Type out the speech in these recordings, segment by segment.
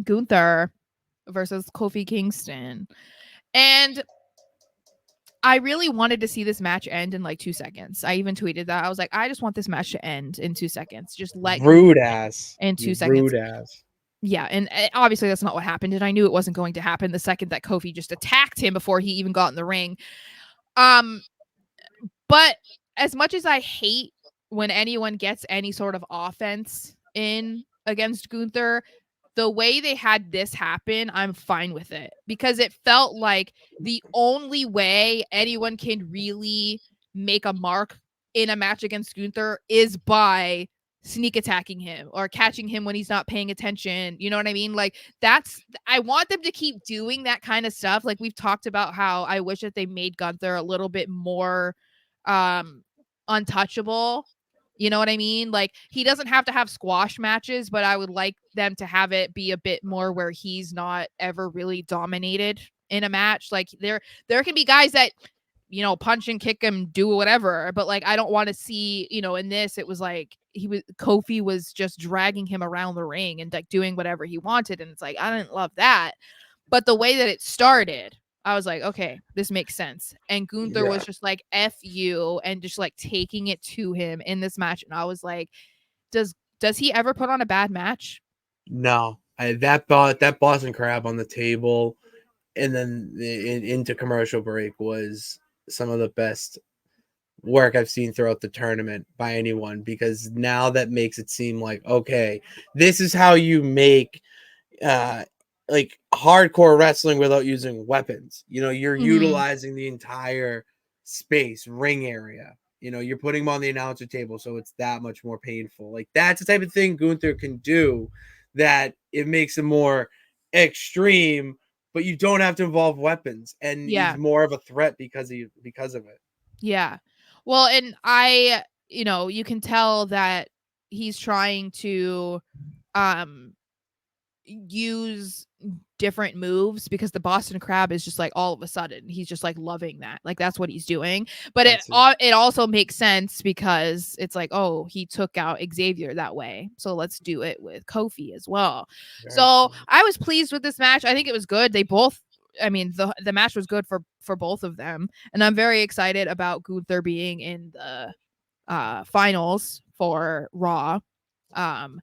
Gunther versus Kofi Kingston. And I really wanted to see this match end in like 2 seconds. I even tweeted that. I was like, I just want this match to end in 2 seconds. Just let Gunther Rude win ass. in 2 You seconds. rude ass. Yeah, and obviously that's not what happened, and I knew it wasn't going to happen the second that Kofi just attacked him before he even got in the ring. But as much as I hate when anyone gets any sort of offense in against Gunther, the way they had this happen, I'm fine with it because it felt like the only way anyone can really make a mark in a match against Gunther is by sneak attacking him or catching him when he's not paying attention. You know what I mean? Like I want them to keep doing that kind of stuff. Like we've talked about how I wish that they made Gunther a little bit more untouchable. You know what I mean? Like he doesn't have to have squash matches, but I would like them to have it be a bit more where he's not ever really dominated in a match. Like there can be guys that punch and kick him, do whatever, but like I don't want to see, in this it was like Kofi was just dragging him around the ring and like doing whatever he wanted, and it's like I didn't love that. But the way that it started, I was like, okay, this makes sense. And Gunther Yeah. was just like, F you, and just like taking it to him in this match. And I was like, does he ever put on a bad match? No. That Boston Crab on the table and then into commercial break was some of the best work I've seen throughout the tournament by anyone, because now that makes it seem like, okay, this is how you make like hardcore wrestling without using weapons. You're Mm-hmm. utilizing the entire space, ring area. You're putting them on the announcer table, so it's that much more painful. Like that's the type of thing Gunther can do that it makes him more extreme, but you don't have to involve weapons, and he's Yeah. more of a threat because of it. Yeah. Well, and you can tell that he's trying to um use different moves because the Boston Crab is just like all of a sudden he's just like loving that. Like that's what he's doing. But That's it also makes sense because it's like, oh, he took out Xavier that way. So let's do it with Kofi as well. very So smart. I was pleased with this match. I think it was good. They both the match was good for both of them. And I'm very excited about Gunther being in the finals for Raw. Um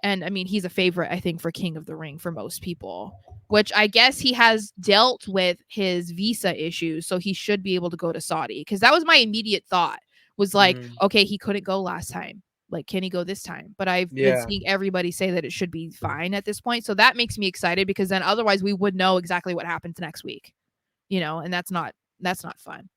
and I mean, he's a favorite, I think, for King of the Ring for most people, which I guess he has dealt with his visa issues. So he should be able to go to Saudi. Cause that was my immediate thought was like, Mm, okay, he couldn't go last time. Like, can he go this time? But I've been yeah. seeing everybody say that it should be fine at this point. So that makes me excited because then otherwise we would know exactly what happens next week, and that's not fun.